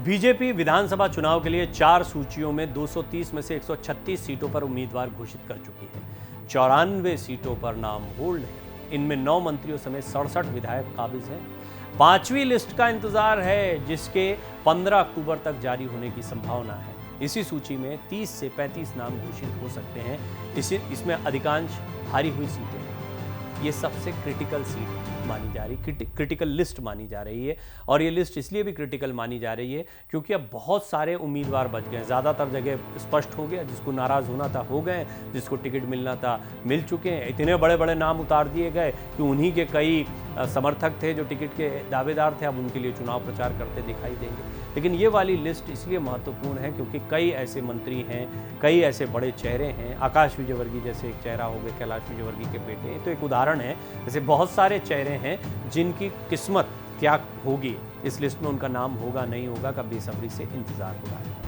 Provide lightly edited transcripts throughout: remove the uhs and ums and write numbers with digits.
BJP विधानसभा चुनाव के लिए 4 सूचियों में 230 में से 136 सीटों पर उम्मीदवार घोषित कर चुकी है। 94 सीटों पर नाम होल्ड है। इनमें 9 मंत्रियों समेत 67 विधायक काबिज हैं। 5वीं लिस्ट का इंतजार है, जिसके 15 अक्टूबर तक जारी होने की संभावना है। इसी सूची में 30 से 35 नाम घोषित हो सकते हैं। इसमें अधिकांश हारी हुई सीटें हैं। ये सबसे क्रिटिकल सीट मानी जा रही, क्रिटिकल लिस्ट मानी जा रही है। और ये लिस्ट इसलिए भी क्रिटिकल मानी जा रही है क्योंकि अब बहुत सारे उम्मीदवार बच गए। ज़्यादातर जगह स्पष्ट हो गया, जिसको नाराज़ होना था हो गए, जिसको टिकट मिलना था मिल चुके हैं। इतने बड़े बड़े नाम उतार दिए गए कि उन्हीं के कई समर्थक थे जो टिकट के दावेदार थे, अब उनके लिए चुनाव प्रचार करते दिखाई देंगे। लेकिन ये वाली लिस्ट इसलिए महत्वपूर्ण है क्योंकि कई ऐसे मंत्री हैं, कई ऐसे बड़े चेहरे हैं। आकाश विजयवर्गीय जैसे एक चेहरा हो गए, कैलाश विजयवर्गीय के बेटे हैं, तो एक उदाहरण है। जैसे बहुत सारे चेहरे हैं जिनकी किस्मत क्या होगी, इस लिस्ट में उनका नाम होगा नहीं होगा का बेसब्री से इंतजार हो रहा है।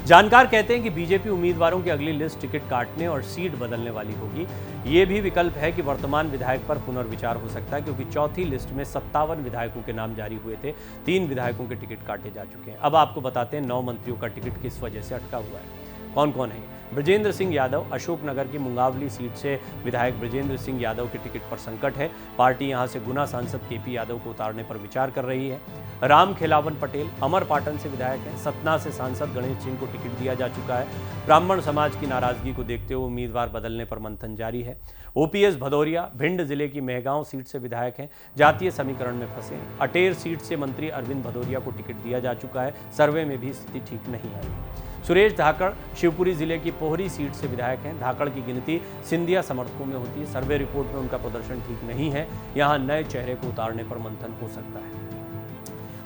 जानकार कहते हैं कि बीजेपी उम्मीदवारों की अगली लिस्ट टिकट काटने और सीट बदलने वाली होगी। ये भी विकल्प है कि वर्तमान विधायक पर पुनर्विचार हो सकता है, क्योंकि चौथी लिस्ट में 57 विधायकों के नाम जारी हुए थे। 3 विधायकों के टिकट काटे जा चुके हैं। अब आपको बताते हैं 9 मंत्रियों का टिकट किस वजह से अटका हुआ है। कौन कौन है? ब्रजेंद्र सिंह यादव, अशोकनगर की मुंगावली सीट से विधायक ब्रजेंद्र सिंह यादव के टिकट पर संकट है। पार्टी यहां से गुना सांसद केपी यादव को उतारने पर विचार कर रही है। राम खेलावन पटेल अमरपाटन से विधायक हैं। सतना से सांसद गणेश सिंह को टिकट दिया जा चुका है। ब्राह्मण समाज की नाराजगी को देखते हुए उम्मीदवार बदलने पर मंथन जारी है। ओपीएस भदौरिया भिंड जिले की मेहगांव सीट से विधायक हैं, जातीय समीकरण में फंसे हैं। अटेर सीट से मंत्री अरविंद भदौरिया को टिकट दिया जा चुका है। सर्वे में भी स्थिति ठीक नहीं आई है। सुरेश धाकड़ शिवपुरी जिले की पोहरी सीट से विधायक हैं। धाकड़ की गिनती सिंधिया समर्थकों में होती है। सर्वे रिपोर्ट में उनका प्रदर्शन ठीक नहीं है। यहां नए चेहरे को उतारने पर मंथन हो सकता है।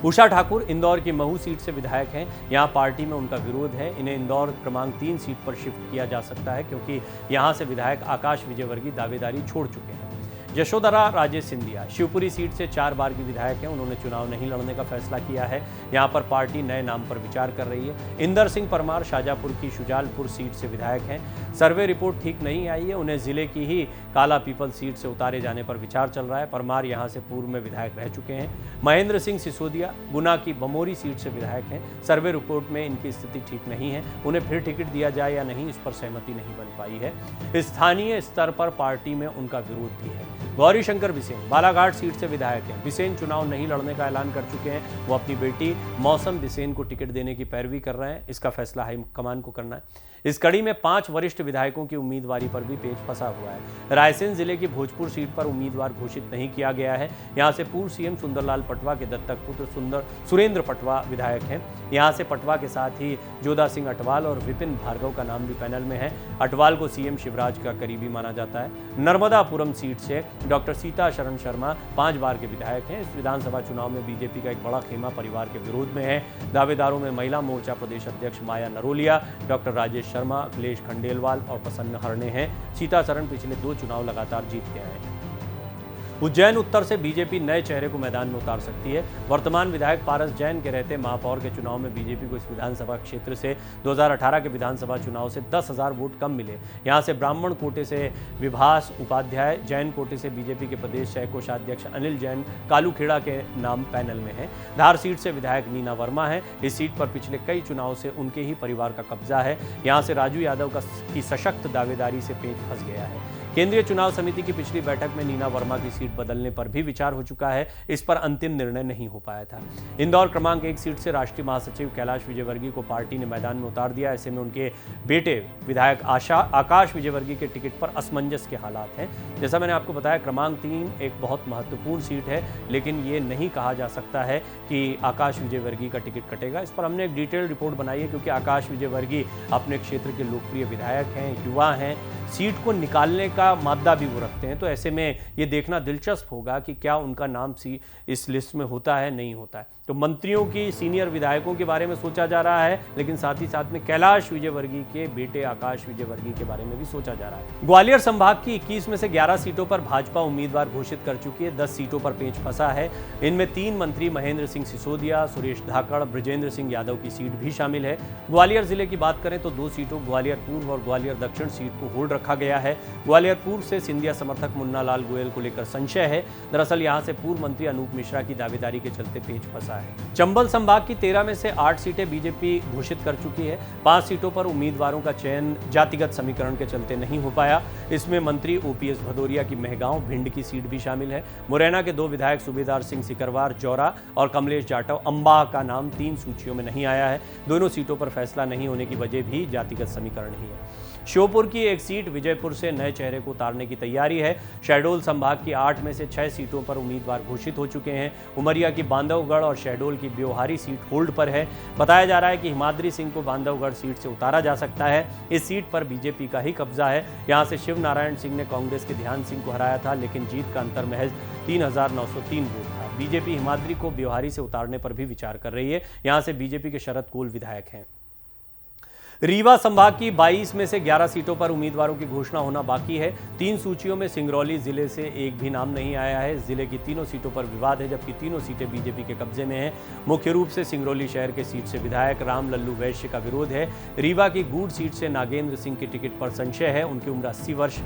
उषा ठाकुर इंदौर की महू सीट से विधायक हैं। यहां पार्टी में उनका विरोध है। इन्हें इंदौर क्रमांक 3 सीट पर शिफ्ट किया जा सकता है, क्योंकि यहां से विधायक आकाश विजयवर्गीय दावेदारी छोड़ चुके हैं। यशोधरा राजेश सिंधिया शिवपुरी सीट से 4 बार की विधायक हैं। उन्होंने चुनाव नहीं लड़ने का फैसला किया है। यहां पर पार्टी नए नाम पर विचार कर रही है। इंदर सिंह परमार शाजापुर की शुजालपुर सीट से विधायक हैं। सर्वे रिपोर्ट ठीक नहीं आई है। उन्हें जिले की ही काला पीपल सीट से उतारे जाने पर विचार चल रहा है। परमार यहां से पूर्व में विधायक रह चुके हैं। महेंद्र सिंह सिसोदिया गुना की बमोरी सीट से विधायक हैं। सर्वे रिपोर्ट में इनकी स्थिति ठीक नहीं है। उन्हें फिर टिकट दिया जाए या नहीं, इस पर सहमति नहीं बन पाई है। स्थानीय स्तर पर पार्टी में उनका विरोध भी है। गौरी शंकर बिसेन बालाघाट सीट से विधायक हैं। बिसेन चुनाव नहीं लड़ने का ऐलान कर चुके हैं। वो अपनी बेटी मौसम बिसेन को टिकट देने की पैरवी कर रहे हैं। इसका फैसला हाईकमान को करना है। इस कड़ी में 5 वरिष्ठ विधायकों की उम्मीदवारी पर भी पेच फंसा हुआ है। रायसेन जिले की भोजपुर सीट पर उम्मीदवार घोषित नहीं किया गया है। यहां से पूर्व सीएम सुंदरलाल पटवा के दत्तक पुत्र सुरेंद्र पटवा विधायक हैं। यहां से पटवा के साथ ही जोधा सिंह अटवाल और विपिन भार्गव का नाम भी पैनल में है। अटवाल को सीएम शिवराज का करीबी माना जाता है। नर्मदापुरम सीट से डॉक्टर सीता शरण शर्मा 5 बार के विधायक हैं। इस विधानसभा चुनाव में बीजेपी का एक बड़ा खेमा परिवार के विरोध में है। दावेदारों में महिला मोर्चा प्रदेश अध्यक्ष माया नरोलिया, डॉक्टर राजेश शर्मा, अखिलेश खंडेलवाल और प्रसन्न हरणे हैं। सीता शरण पिछले 2 चुनाव लगातार जीत के आए हैं। उज्जैन उत्तर से बीजेपी नए चेहरे को मैदान में उतार सकती है। वर्तमान विधायक पारस जैन के रहते महापौर के चुनाव में बीजेपी को इस विधानसभा क्षेत्र से 2018 के विधानसभा चुनाव से 10,000 वोट कम मिले। यहां से ब्राह्मण कोटे से विभास उपाध्याय, जैन कोटे से बीजेपी के प्रदेश सह कोषाध्यक्ष अनिल जैन कालूखेड़ा के नाम पैनल में है। धार सीट से विधायक नीना वर्मा है। इस सीट पर पिछले कई चुनाव से उनके ही परिवार का कब्जा है। यहाँ से राजू यादव की सशक्त दावेदारी से पेच फंस गया है। केंद्रीय चुनाव समिति की पिछली बैठक में नीना वर्मा की सीट बदलने पर भी विचार हो चुका है। इस पर अंतिम निर्णय नहीं हो पाया था। इंदौर क्रमांक 1 सीट से राष्ट्रीय महासचिव कैलाश विजयवर्गीय को पार्टी ने मैदान में उतार दिया। ऐसे में उनके बेटे विधायक आकाश विजयवर्गीय के टिकट पर असमंजस के हालात हैं। जैसा मैंने आपको बताया, क्रमांक 3 एक बहुत महत्वपूर्ण सीट है, लेकिन ये नहीं कहा जा सकता है कि आकाश विजयवर्गीय का टिकट कटेगा। इस पर हमने एक डिटेल रिपोर्ट बनाई है, क्योंकि आकाश विजयवर्गीय अपने क्षेत्र के लोकप्रिय विधायक हैं, युवा हैं। सीट को निकालने का मादा भी वो रखते हैं। तो ऐसे में ये देखना दिलचस्प होगा कि क्या उनका नाम इस लिस्ट में होता है, नहीं होता है। तो मंत्रियों की, सीनियर विधायकों के बारे में सोचा जा रहा है, लेकिन साथ ही साथ में कैलाश विजयवर्गीय के बेटे आकाश विजयवर्गीय के बारे में भी सोचा जा रहा है। ग्वालियर संभाग की 21 में से 11 सीटों पर भाजपा उम्मीदवार घोषित कर चुकी है। 10 सीटों पर पेच फंसा है। इनमें 3 मंत्री महेंद्र सिंह सिसोदिया, सुरेश धाकड़, ब्रजेंद्र सिंह यादव की सीट भी शामिल है। ग्वालियर जिले की बात करें तो 2 सीटों ग्वालियर पूर्व और ग्वालियर दक्षिण सीट को होल्ड रखा गया है। ग्वालियर ग्वालियर पूर्व से सिंधिया समर्थक मुन्ना लाल गोयल को लेकर संशय है। दरअसल यहां से पूर्व मंत्री अनूप मिश्रा की दावेदारी के चलते पेच फंसा है। चंबल संभाग की 13 में से 8 सीटें बीजेपी घोषित कर चुकी है। 5 सीटों पर उम्मीदवारों का चयन जातिगत समीकरण के चलते नहीं हो पाया। इसमें मंत्री ओपीएस भदौरिया की महगांव भिंड की सीट भी शामिल है। मुरैना के 2 विधायक सूबेदार सिंह सिकरवार जौरा और कमलेश जाटव अंबाह का नाम 3 सूचियों में नहीं आया है। दोनों सीटों पर फैसला नहीं होने की वजह भी जातिगत समीकरण ही है। श्योपुर की एक सीट विजयपुर से नए चेहरे को उतारने की तैयारी है। शहडोल संभाग की 8 में से 6 सीटों पर उम्मीदवार घोषित हो चुके हैं। उमरिया की बांधवगढ़ और शहडोल की ब्योहारी सीट होल्ड पर है। बताया जा रहा है कि हिमाद्री सिंह को बांधवगढ़ सीट से उतारा जा सकता है। इस सीट पर बीजेपी का ही कब्जा है। यहां से शिव नारायण सिंह ने कांग्रेस के ध्यान सिंह को हराया था, लेकिन जीत का अंतर महज 3903 वोट था। बीजेपी हिमाद्री को ब्योहारी से उतारने पर भी विचार कर रही है। यहां से बीजेपी के शरद कोल विधायक हैं। रीवा संभाग की 22 में से 11 सीटों पर उम्मीदवारों की घोषणा होना बाकी है। 3 सूचियों में सिंगरौली जिले से एक भी नाम नहीं आया है। जिले की तीनों सीटों पर विवाद है, जबकि तीनों सीटें बीजेपी के कब्जे में हैं। मुख्य रूप से सिंगरौली शहर के सीट से विधायक राम लल्लू वैश्य का विरोध है। रीवा की गूढ़ सीट से नागेंद्र सिंह की टिकट पर संशय है। उनकी उम्र 80 वर्ष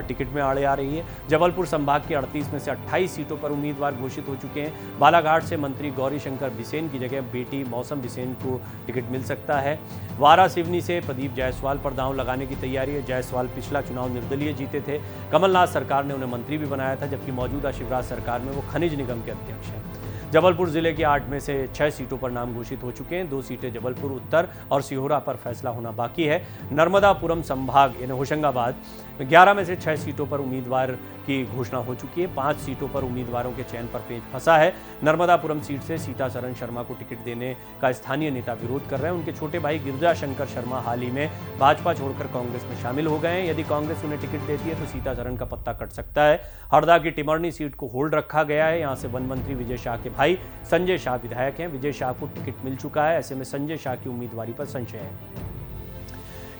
टिकट में आड़े आ रही है। जबलपुर संभाग की 38 में से 28 सीटों पर उम्मीदवार घोषित हो चुके हैं। बालाघाट से मंत्री गौरीशंकर बिसेन की जगह बेटी मौसम बिसेन को टिकट मिल सकता है। वारा सिवनी से प्रदीप जायसवाल पर दांव लगाने की तैयारी है। जायसवाल पिछला चुनाव निर्दलीय जीते थे। कमलनाथ सरकार ने उन्हें मंत्री भी बनाया था, जबकि मौजूदा शिवराज सरकार में वो खनिज निगम के अध्यक्ष हैं। जबलपुर जिले की 8 में से 6 सीटों पर नाम घोषित हो चुके हैं। 2 सीटें जबलपुर उत्तर और सिहोरा पर फैसला होना बाकी है। नर्मदापुरम संभाग यानी होशंगाबाद 11 में से 6 सीटों पर उम्मीदवार की घोषणा हो चुकी है। 5 सीटों पर उम्मीदवारों के चयन पर पेच फंसा है। नर्मदापुरम सीट से सीतासरन शर्मा को टिकट देने का स्थानीय नेता विरोध कर रहे हैं। उनके छोटे भाई गिरिजा शंकर शर्मा हाल ही में भाजपा छोड़कर कांग्रेस में शामिल हो गए हैं। यदि कांग्रेस उन्हें टिकट देती है तो सीतासरन का पत्ता कट सकता है। हरदा की टिमरनी सीट को होल्ड रखा गया है। यहाँ से वन मंत्री विजय शाह के भाई संजय शाह विधायक हैं। विजय शाह को टिकट मिल चुका है। ऐसे में संजय शाह की उम्मीदवारी पर संशय है।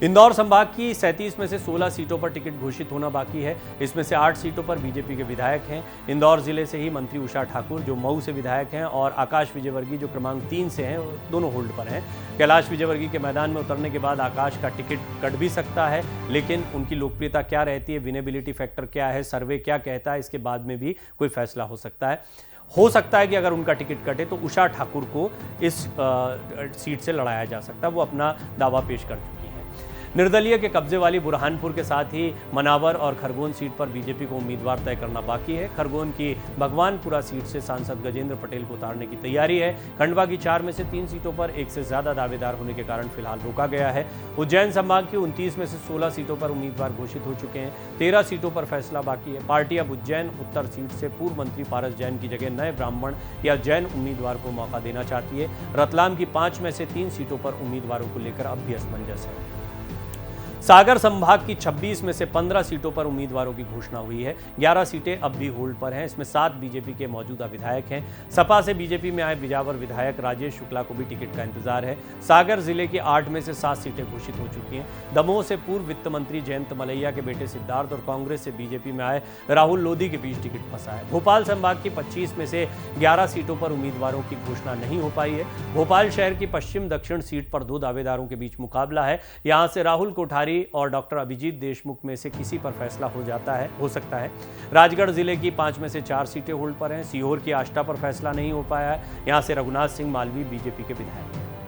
इंदौर संभाग की 37 में से 16 सीटों पर टिकट घोषित होना बाकी है। इसमें से 8 सीटों पर बीजेपी के विधायक हैं। इंदौर जिले से ही मंत्री उषा ठाकुर जो मऊ से विधायक हैं और आकाश विजयवर्गीय जो क्रमांक 3 से हैं, दोनों होल्ड पर हैं। कैलाश विजयवर्गीय के मैदान में उतरने के बाद आकाश का टिकट कट भी सकता है, लेकिन उनकी लोकप्रियता क्या रहती है, विनेबिलिटी फैक्टर क्या है, सर्वे क्या कहता है, इसके बाद में भी कोई फैसला हो सकता है कि अगर उनका टिकट कटे तो उषा ठाकुर को इस सीट से लड़ाया जा सकता है। वो अपना दावा पेश कर चुकी हैं। निर्दलीय के कब्जे वाली बुरहानपुर के साथ ही मनावर और खरगोन सीट पर बीजेपी को उम्मीदवार तय करना बाकी है। खरगोन की भगवानपुरा सीट से सांसद गजेंद्र पटेल को उतारने की तैयारी है। खंडवा की 4 में से 3 सीटों पर एक से ज्यादा दावेदार होने के कारण फिलहाल रोका गया है। उज्जैन संभाग की 29 में से 16 सीटों पर उम्मीदवार घोषित हो चुके हैं। 13 सीटों पर फैसला बाकी है। पार्टी अब उज्जैन उत्तर सीट से पूर्व मंत्री पारस जैन की जगह नए ब्राह्मण या जैन उम्मीदवार को मौका देना चाहती है। रतलाम की 5 में से 3 सीटों पर उम्मीदवारों को लेकर अब भी असमंजस है। सागर संभाग की 26 में से 15 सीटों पर उम्मीदवारों की घोषणा हुई है। 11 सीटें अब भी होल्ड पर हैं। इसमें 7 बीजेपी के मौजूदा विधायक हैं। सपा से बीजेपी में आए बिजावर विधायक राजेश शुक्ला को भी टिकट का इंतजार है। सागर जिले की 8 में से 7 सीटें घोषित हो चुकी हैं। दमोह से पूर्व वित्त मंत्री जयंत मलैया के बेटे सिद्धार्थ और कांग्रेस से बीजेपी में आए राहुल लोधी के बीच टिकट फंसा है। भोपाल संभाग की 25 में से 11 सीटों पर उम्मीदवारों की घोषणा नहीं हो पाई है। भोपाल शहर की पश्चिम दक्षिण सीट पर 2 दावेदारों के बीच मुकाबला है। यहां से राहुल कोठारी और डॉक्टर अभिजीत देशमुख में से किसी पर फैसला हो सकता है। राजगढ़ जिले की 5 में से 4 सीटें होल्ड पर हैं। सीहोर की आष्टा पर फैसला नहीं हो पाया है। यहां से रघुनाथ सिंह मालवी बीजेपी के विधायक हैं।